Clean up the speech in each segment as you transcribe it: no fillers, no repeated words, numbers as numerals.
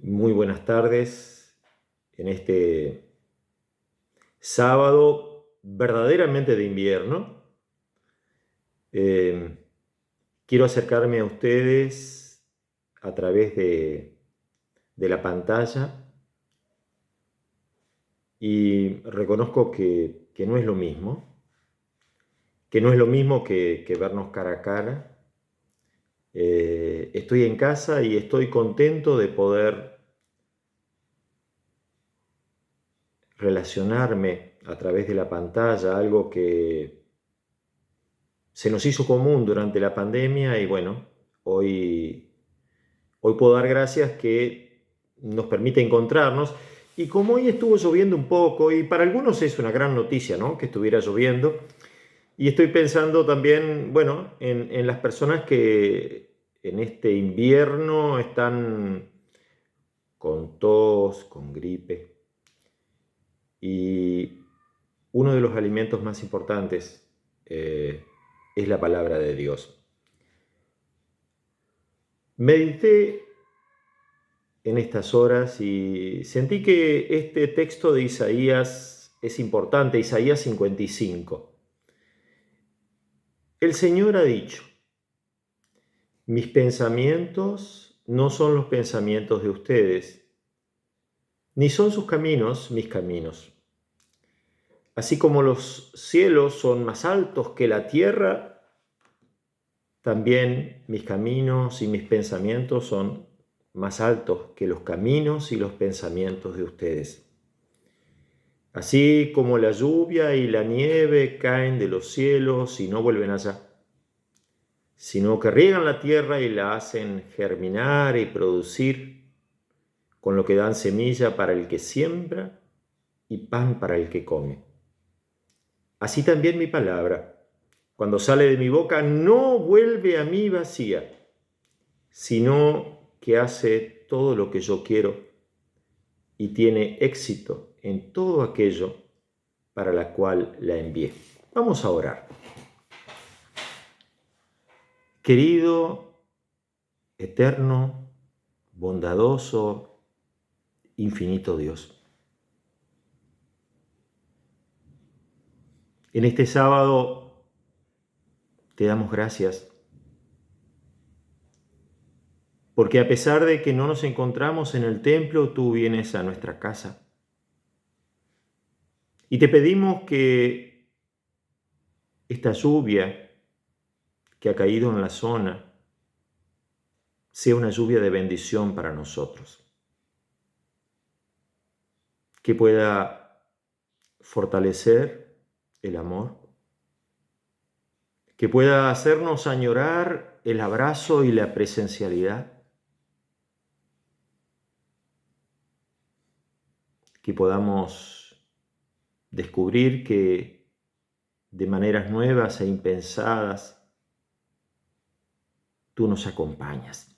Muy buenas tardes en este sábado verdaderamente de invierno. Eh, Quiero acercarme a ustedes a través de la pantalla y reconozco que no es lo mismo, que vernos cara a cara. Estoy en casa y estoy contento de poder relacionarme a través de la pantalla, algo que se nos hizo común durante la pandemia y bueno, hoy puedo dar gracias que nos permite encontrarnos. Y como hoy estuvo lloviendo un poco, y para algunos es una gran noticia, ¿no?, que estuviera lloviendo, y estoy pensando también, bueno, en las personas que en este invierno están con tos, con gripe, y uno de los alimentos más importantes es la palabra de Dios. Medité en estas horas y sentí que este texto de Isaías es importante, Isaías 55. El Señor ha dicho: mis pensamientos no son los pensamientos de ustedes, ni son sus caminos mis caminos. Así como los cielos son más altos que la tierra, también mis caminos y mis pensamientos son más altos que los caminos y los pensamientos de ustedes. Así como la lluvia y la nieve caen de los cielos y no vuelven allá, sino que riegan la tierra y la hacen germinar y producir, con lo que dan semilla para el que siembra y pan para el que come. Así también mi palabra, cuando sale de mi boca, no vuelve a mí vacía, sino que hace todo lo que yo quiero y tiene éxito en todo aquello para la cual la envié. Vamos a orar. Querido, eterno, bondadoso, infinito Dios, en este sábado te damos gracias porque a pesar de que no nos encontramos en el templo, tú vienes a nuestra casa. Y te pedimos que esta lluvia que ha caído en la zona sea una lluvia de bendición para nosotros, que pueda fortalecer el amor, que pueda hacernos añorar el abrazo y la presencialidad, que podamos descubrir que de maneras nuevas e impensadas tú nos acompañas.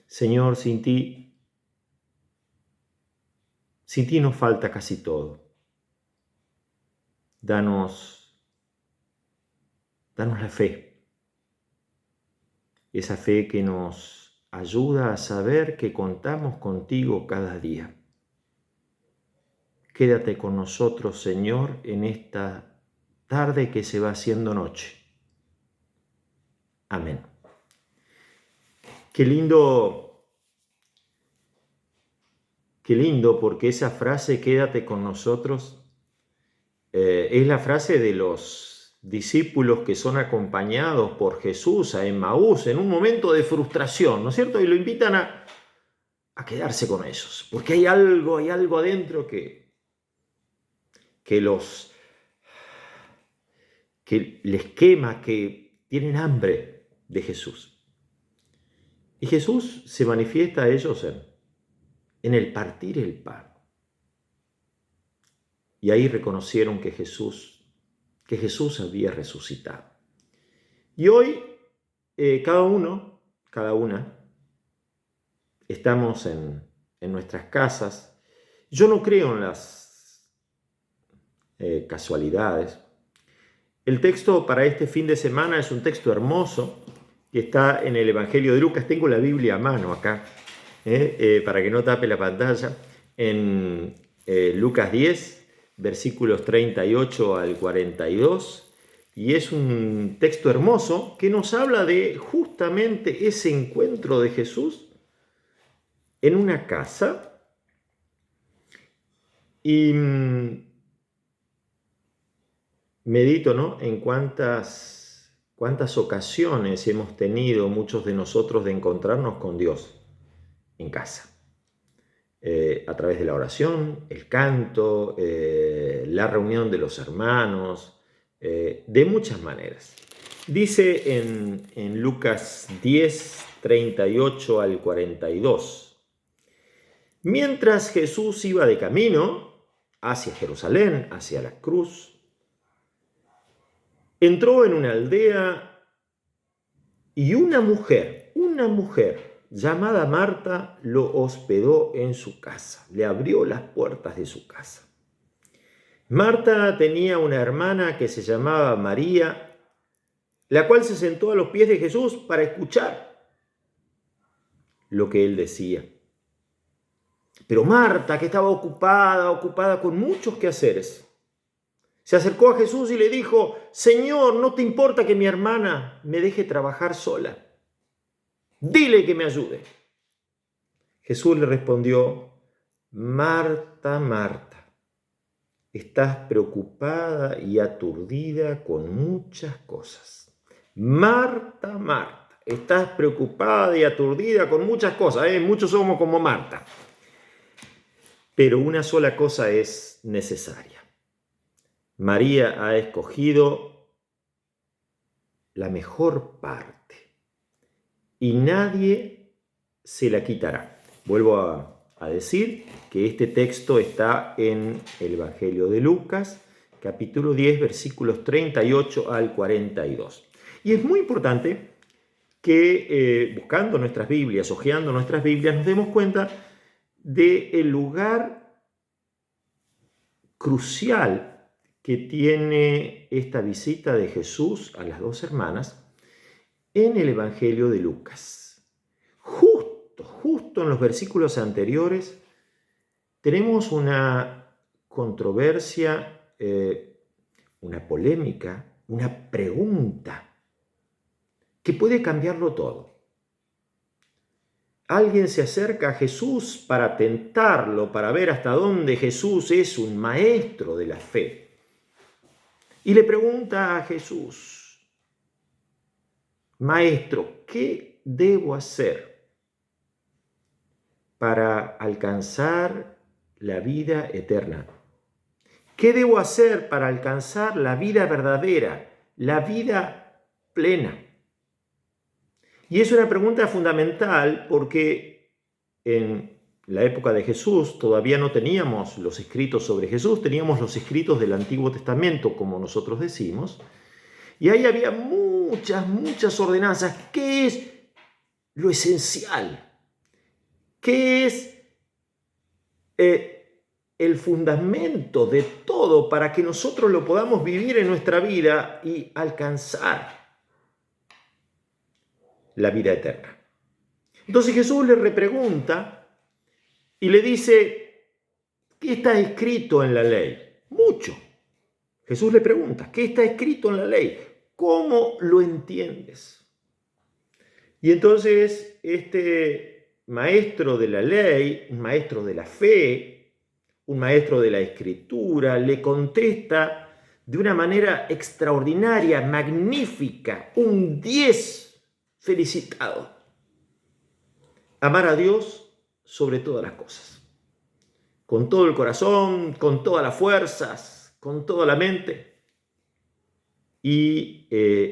Señor, sin ti nos falta casi todo. Danos la fe, esa fe que nos ayuda a saber que contamos contigo cada día. Quédate con nosotros, Señor, en esta tarde que se va haciendo noche. Amén. Qué lindo, porque esa frase, quédate con nosotros, es la frase de los discípulos que son acompañados por Jesús a Emmaús en un momento de frustración, ¿no es cierto? Y lo invitan a quedarse con ellos, porque hay algo adentro que les quema, que tienen hambre de Jesús. Y Jesús se manifiesta a ellos en el partir el pan. Y ahí reconocieron que Jesús había resucitado. Y hoy cada una, estamos en nuestras casas. Yo no creo en las casualidades. El texto para este fin de semana es un texto hermoso que está en el Evangelio de Lucas. Tengo la Biblia a mano acá. para que no tape la pantalla, en Lucas 10, versículos 38 al 42, y es un texto hermoso que nos habla de justamente ese encuentro de Jesús en una casa. Y medito, ¿no?, en cuántas ocasiones hemos tenido muchos de nosotros de encontrarnos con Dios en casa. A través de la oración, el canto, la reunión de los hermanos, de muchas maneras. Dice en Lucas 10, 38 al 42, mientras Jesús iba de camino hacia Jerusalén, hacia la cruz, entró en una aldea y una mujer llamada Marta lo hospedó en su casa, le abrió las puertas de su casa. Marta tenía una hermana que se llamaba María, la cual se sentó a los pies de Jesús para escuchar lo que él decía. Pero Marta, que estaba ocupada con muchos quehaceres, se acercó a Jesús y le dijo: Señor, ¿no te importa que mi hermana me deje trabajar sola? Dile que me ayude. Jesús le respondió: Marta, Marta, estás preocupada y aturdida con muchas cosas. Marta, Marta, estás preocupada y aturdida con muchas cosas. Muchos somos como Marta. Pero una sola cosa es necesaria. María ha escogido la mejor parte y nadie se la quitará. Vuelvo a decir que este texto está en el Evangelio de Lucas, capítulo 10, versículos 38 al 42. Y es muy importante que buscando nuestras Biblias, hojeando nuestras Biblias, nos demos cuenta del lugar crucial que tiene esta visita de Jesús a las dos hermanas en el Evangelio de Lucas. Justo en los versículos anteriores tenemos una controversia, una polémica, una pregunta que puede cambiarlo todo. Alguien se acerca a Jesús para tentarlo, para ver hasta dónde Jesús es un maestro de la fe. Y le pregunta a Jesús: Maestro, ¿qué debo hacer para alcanzar la vida eterna? ¿Qué debo hacer para alcanzar la vida verdadera, la vida plena? Y es una pregunta fundamental porque en la época de Jesús todavía no teníamos los escritos sobre Jesús, teníamos los escritos del Antiguo Testamento, como nosotros decimos, y ahí había muchas ordenanzas. ¿Qué es lo esencial? ¿Qué es el fundamento de todo para que nosotros lo podamos vivir en nuestra vida y alcanzar la vida eterna? Entonces Jesús le repregunta y le dice: ¿qué está escrito en la ley? Mucho. Jesús le pregunta: ¿qué está escrito en la ley? ¿Cómo lo entiendes? Y entonces este maestro de la ley, un maestro de la fe, un maestro de la escritura, le contesta de una manera extraordinaria, magnífica, un 10 felicitado: amar a Dios sobre todas las cosas, con todo el corazón, con todas las fuerzas, con toda la mente, y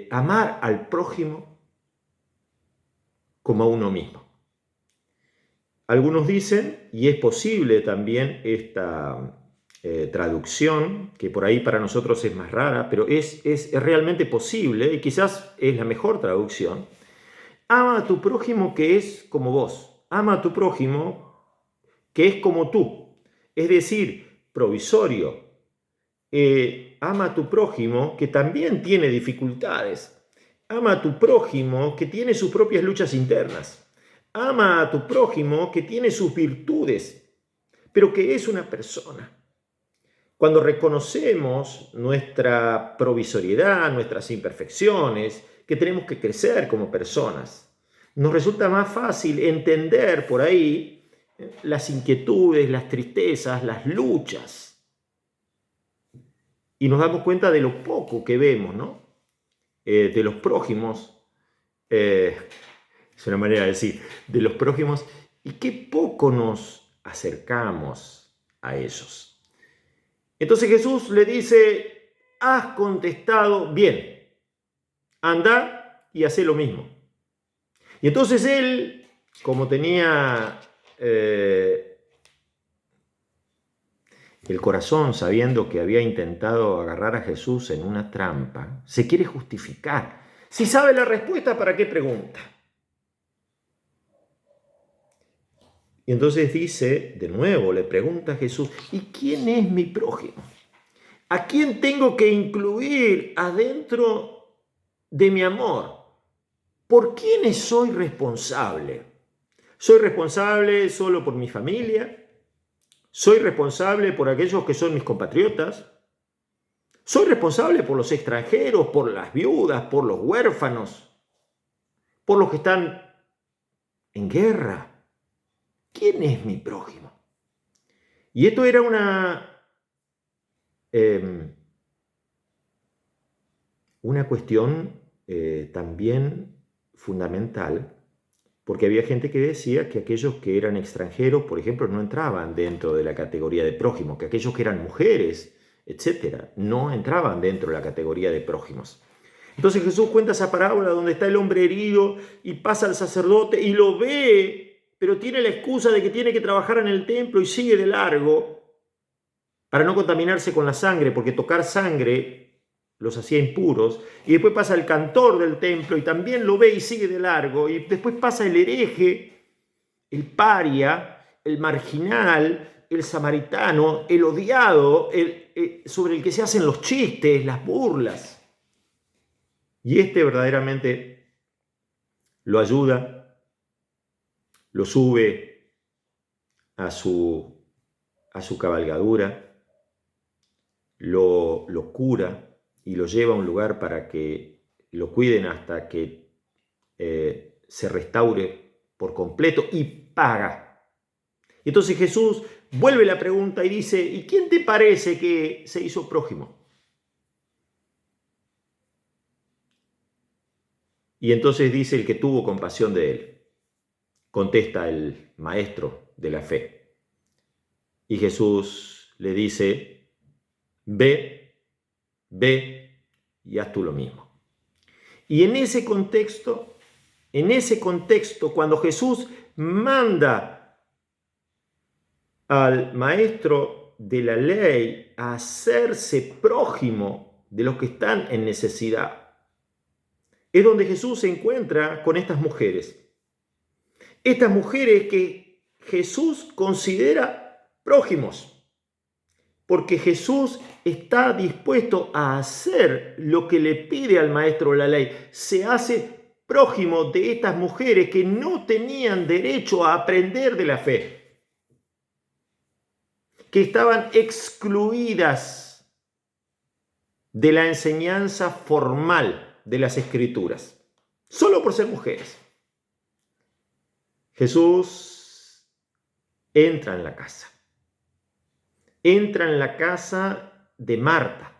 amar al prójimo como a uno mismo. Algunos dicen, y es posible también esta traducción, que por ahí para nosotros es más rara, pero es realmente posible y quizás es la mejor traducción: ama a tu prójimo que es como vos. Ama a tu prójimo que es como tú. Es decir, provisorio. Ama a tu prójimo que también tiene dificultades. Ama a tu prójimo que tiene sus propias luchas internas. Ama a tu prójimo que tiene sus virtudes, pero que es una persona. Cuando reconocemos nuestra provisoriedad, nuestras imperfecciones, que tenemos que crecer como personas, nos resulta más fácil entender por ahí las inquietudes, las tristezas, las luchas. Y nos damos cuenta de lo poco que vemos, ¿no? De los prójimos, es una manera de decir, de los prójimos, y qué poco nos acercamos a ellos. Entonces Jesús le dice, has contestado bien, anda y haz lo mismo. Y entonces él, como tenía el corazón sabiendo que había intentado agarrar a Jesús en una trampa, se quiere justificar. Si sabe la respuesta, ¿para qué pregunta? Y entonces dice, de nuevo, le pregunta a Jesús, ¿y quién es mi prójimo? ¿A quién tengo que incluir adentro de mi amor? ¿Por quiénes soy responsable? ¿Soy responsable solo por mi familia? ¿Soy responsable por aquellos que son mis compatriotas? ¿Soy responsable por los extranjeros, por las viudas, por los huérfanos, por los que están en guerra? ¿Quién es mi prójimo? Y esto era una cuestión también fundamental, porque había gente que decía que aquellos que eran extranjeros, por ejemplo, no entraban dentro de la categoría de prójimos, que aquellos que eran mujeres, etcétera, no entraban dentro de la categoría de prójimos. Entonces Jesús cuenta esa parábola donde está el hombre herido y pasa al sacerdote y lo ve, pero tiene la excusa de que tiene que trabajar en el templo y sigue de largo para no contaminarse con la sangre, porque tocar sangre los hacía impuros. Y después pasa el cantor del templo y también lo ve y sigue de largo. Y después pasa el hereje, el paria, el marginal, el samaritano, el odiado, sobre el que se hacen los chistes, las burlas. Y este verdaderamente lo ayuda, lo sube a su cabalgadura, lo cura y lo lleva a un lugar para que lo cuiden hasta que se restaure por completo y paga. Entonces Jesús vuelve la pregunta y dice, ¿y quién te parece que se hizo prójimo? Y entonces dice el que tuvo compasión de él. Contesta el maestro de la fe. Y Jesús le dice, ve y haz tú lo mismo. Y en ese contexto, cuando Jesús manda al maestro de la ley a hacerse prójimo de los que están en necesidad, es donde Jesús se encuentra con estas mujeres. Estas mujeres que Jesús considera prójimos, porque Jesús está dispuesto a hacer lo que le pide al maestro de la ley. Se hace prójimo de estas mujeres que no tenían derecho a aprender de la fe, que estaban excluidas de la enseñanza formal de las Escrituras, solo por ser mujeres. Jesús entra en la casa. Entra en la casa de Marta.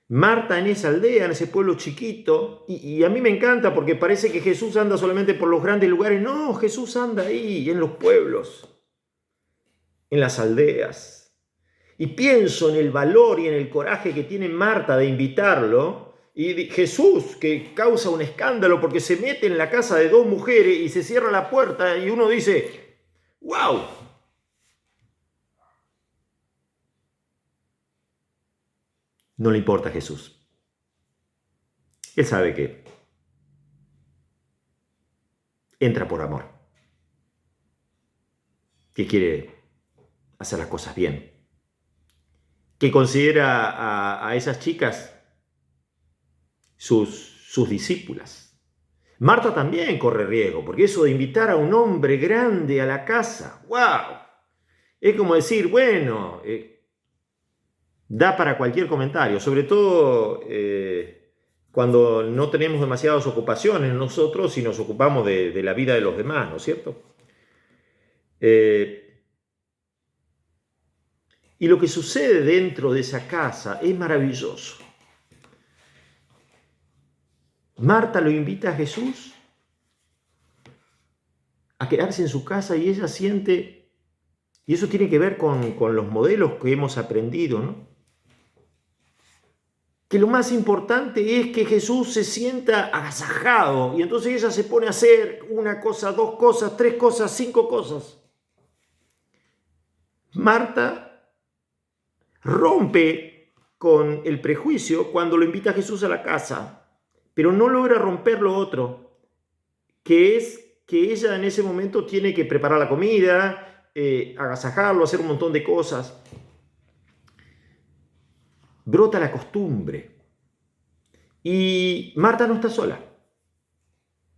Marta en esa aldea, en ese pueblo chiquito, y a mí me encanta porque parece que Jesús anda solamente por los grandes lugares. No, Jesús anda ahí, en los pueblos, en las aldeas. Y pienso en el valor y en el coraje que tiene Marta de invitarlo. Y Jesús, que causa un escándalo porque se mete en la casa de dos mujeres y se cierra la puerta y uno dice, ¡wow! No le importa a Jesús. Él sabe que entra por amor, que quiere hacer las cosas bien, que considera a esas chicas sus discípulas, Marta también corre riesgo, porque eso de invitar a un hombre grande a la casa, ¡wow! Es como decir, bueno, da para cualquier comentario, sobre todo cuando no tenemos demasiadas ocupaciones nosotros y nos ocupamos de la vida de los demás, ¿no es cierto? Y lo que sucede dentro de esa casa es maravilloso. Marta lo invita a Jesús a quedarse en su casa y ella siente, y eso tiene que ver con los modelos que hemos aprendido, ¿no? Que lo más importante es que Jesús se sienta agasajado y entonces ella se pone a hacer una cosa, dos cosas, tres cosas, cinco cosas. Marta rompe con el prejuicio cuando lo invita a Jesús a la casa, pero no logra romper lo otro, que es que ella en ese momento tiene que preparar la comida, agasajarlo, hacer un montón de cosas. Brota la costumbre. Y Marta no está sola.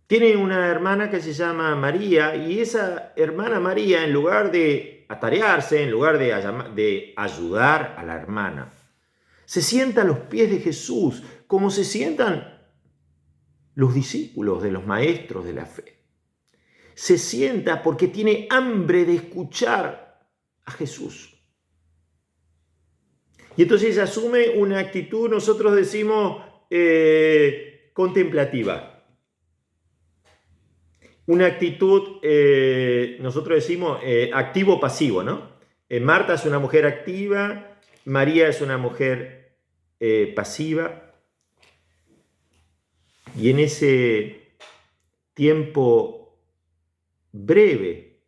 Tiene una hermana que se llama María y esa hermana María, en lugar de atarearse, en lugar de ayudar a la hermana, se sienta a los pies de Jesús como se sientan los discípulos de los maestros de la fe. Se sienta porque tiene hambre de escuchar a Jesús. Y entonces ella asume una actitud, nosotros decimos, contemplativa. Una actitud, nosotros decimos, activo-pasivo, ¿no? Marta es una mujer activa, María es una mujer pasiva. Y en ese tiempo breve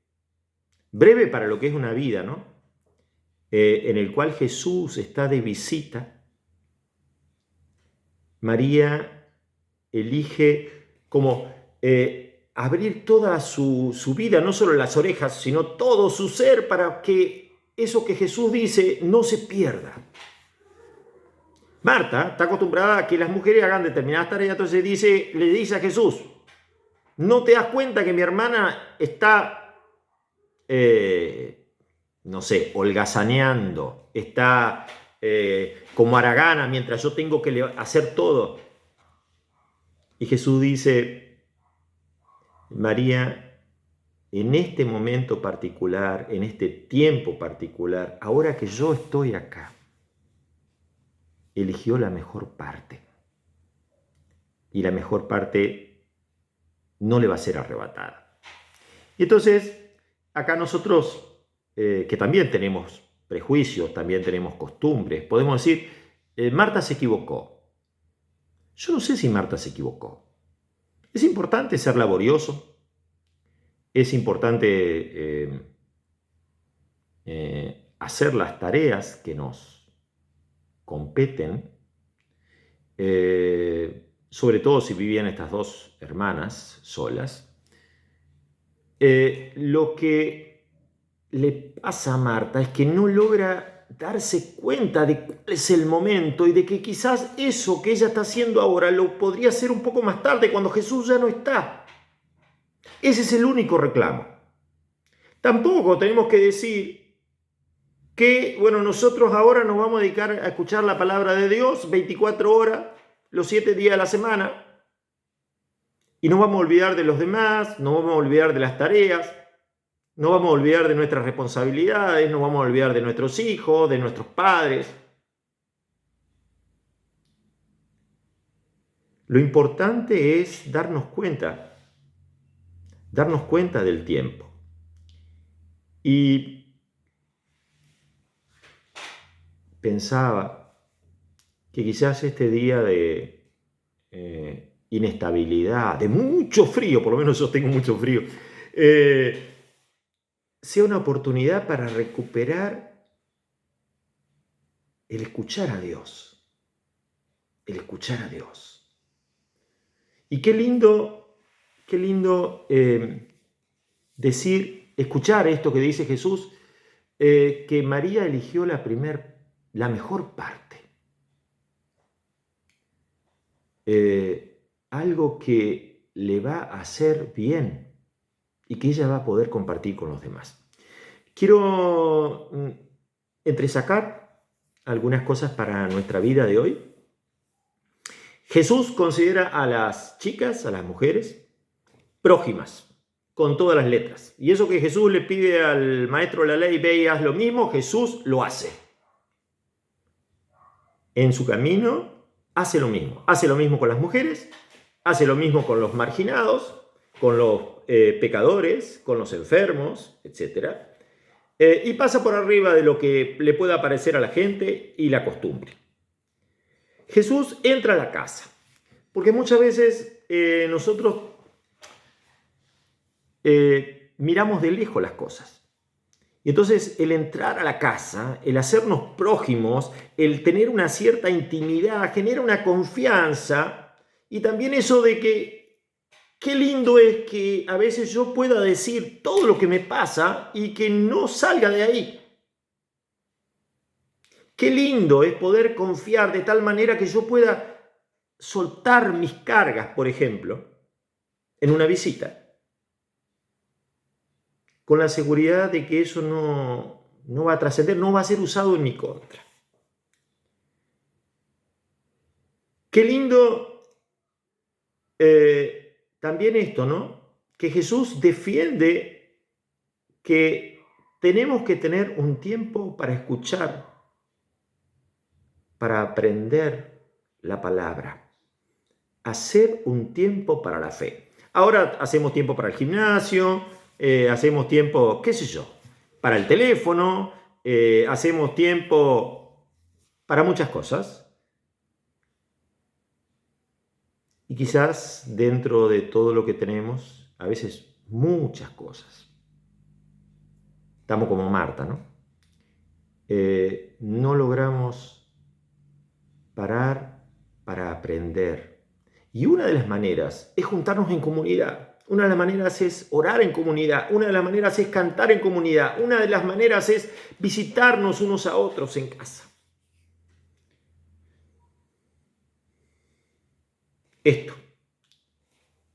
para lo que es una vida, ¿no? En el cual Jesús está de visita, María elige como abrir toda su vida, no solo las orejas, sino todo su ser para que eso que Jesús dice no se pierda. Marta está acostumbrada a que las mujeres hagan determinadas tareas, entonces le dice a Jesús, ¿no te das cuenta que mi hermana está, no sé, holgazaneando, está como haragana mientras yo tengo que hacer todo? Y Jesús dice, María, en este momento particular, en este tiempo particular, ahora que yo estoy acá, eligió la mejor parte. Y la mejor parte no le va a ser arrebatada. Y entonces, acá nosotros, que también tenemos prejuicios, también tenemos costumbres, podemos decir, Marta se equivocó. Yo no sé si Marta se equivocó. Es importante ser laborioso, es importante hacer las tareas que nos competen, sobre todo si vivían estas dos hermanas solas. Lo que le pasa a Marta es que no logra darse cuenta de cuál es el momento y de que quizás eso que ella está haciendo ahora lo podría hacer un poco más tarde cuando Jesús ya no está. Ese es el único reclamo. Tampoco tenemos que decir que, bueno, nosotros ahora nos vamos a dedicar a escuchar la palabra de Dios 24 horas, los 7 días de la semana, y nos vamos a olvidar de los demás, nos vamos a olvidar de las tareas, nos vamos a olvidar de nuestras responsabilidades, nos vamos a olvidar de nuestros hijos, de nuestros padres. Lo importante es darnos cuenta del tiempo. Y pensaba que quizás este día de inestabilidad, de mucho frío, por lo menos yo tengo mucho frío, sea una oportunidad para recuperar el escuchar a Dios. El escuchar a Dios. Y qué lindo escuchar esto que dice Jesús, que María eligió la mejor parte. Algo que le va a hacer bien y que ella va a poder compartir con los demás. Quiero entresacar algunas cosas para nuestra vida de hoy. Jesús considera a las chicas, a las mujeres, prójimas, con todas las letras. Y eso que Jesús le pide al maestro de la ley, ve y haz lo mismo, Jesús lo hace. En su camino hace lo mismo. Hace lo mismo con las mujeres, hace lo mismo con los marginados, con los pecadores, con los enfermos, etc. Y pasa por arriba de lo que le pueda parecer a la gente y la costumbre. Jesús entra a la casa, porque muchas veces nosotros miramos de lejos las cosas. Y entonces el entrar a la casa, el hacernos prójimos, el tener una cierta intimidad, genera una confianza y también eso de que qué lindo es que a veces yo pueda decir todo lo que me pasa y que no salga de ahí. Qué lindo es poder confiar de tal manera que yo pueda soltar mis cargas, por ejemplo, en una visita, con la seguridad de que eso no va a trascender, no va a ser usado en mi contra. Qué lindo también esto, ¿no? Que Jesús defiende que tenemos que tener un tiempo para escuchar, para aprender la palabra, hacer un tiempo para la fe. Ahora hacemos tiempo para el gimnasio, hacemos tiempo, qué sé yo, para el teléfono, hacemos tiempo para muchas cosas. Y quizás dentro de todo lo que tenemos, a veces muchas cosas. Estamos como Marta, ¿no? No logramos parar para aprender. Y una de las maneras es juntarnos en comunidad. Una de las maneras es orar en comunidad. Una de las maneras es cantar en comunidad. Una de las maneras es visitarnos unos a otros en casa. Esto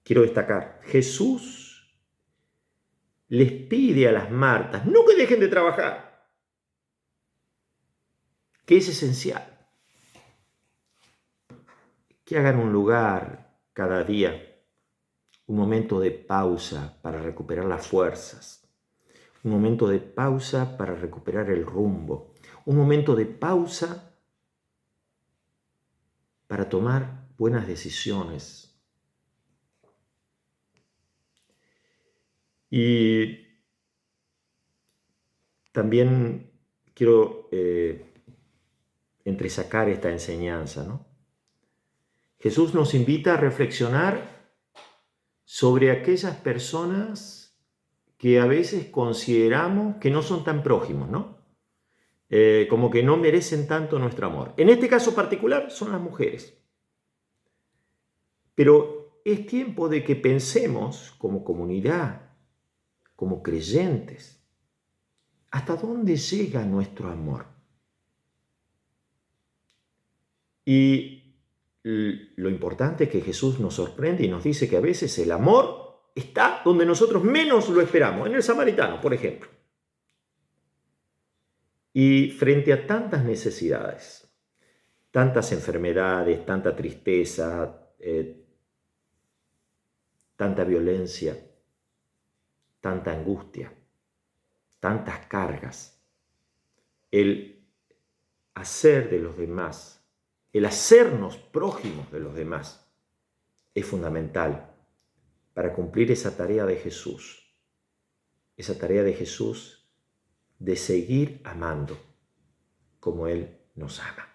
quiero destacar. Jesús les pide a las Martas, no que dejen de trabajar, que es esencial. Que hagan un lugar cada día, un momento de pausa para recuperar las fuerzas, un momento de pausa para recuperar el rumbo, un momento de pausa para tomar buenas decisiones. Y también quiero entresacar esta enseñanza, ¿no? Jesús nos invita a reflexionar sobre aquellas personas que a veces consideramos que no son tan prójimos, ¿no? Como que no merecen tanto nuestro amor. En este caso particular son las mujeres. Pero es tiempo de que pensemos como comunidad, como creyentes, ¿hasta dónde llega nuestro amor? Y lo importante es que Jesús nos sorprende y nos dice que a veces el amor está donde nosotros menos lo esperamos, en el samaritano, por ejemplo. Y frente a tantas necesidades, tantas enfermedades, tanta tristeza, tanta violencia, tanta angustia, tantas cargas, el hacer de los demás, el hacernos prójimos de los demás es fundamental para cumplir esa tarea de Jesús de seguir amando como Él nos ama.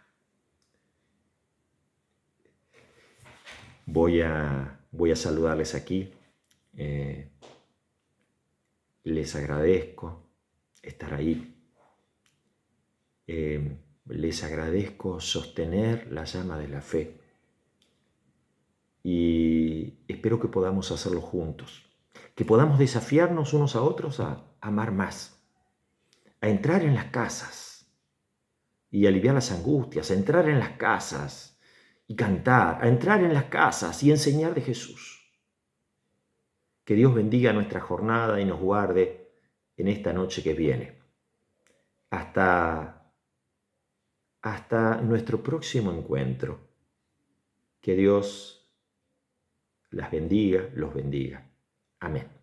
Voy a saludarles aquí. Les agradezco estar ahí. Les agradezco sostener la llama de la fe y espero que podamos hacerlo juntos, que podamos desafiarnos unos a otros a amar más, a entrar en las casas y aliviar las angustias, a entrar en las casas y cantar, a entrar en las casas y enseñar de Jesús. Que Dios bendiga nuestra jornada y nos guarde en esta noche que viene. Hasta nuestro próximo encuentro. Que Dios las bendiga, los bendiga. Amén.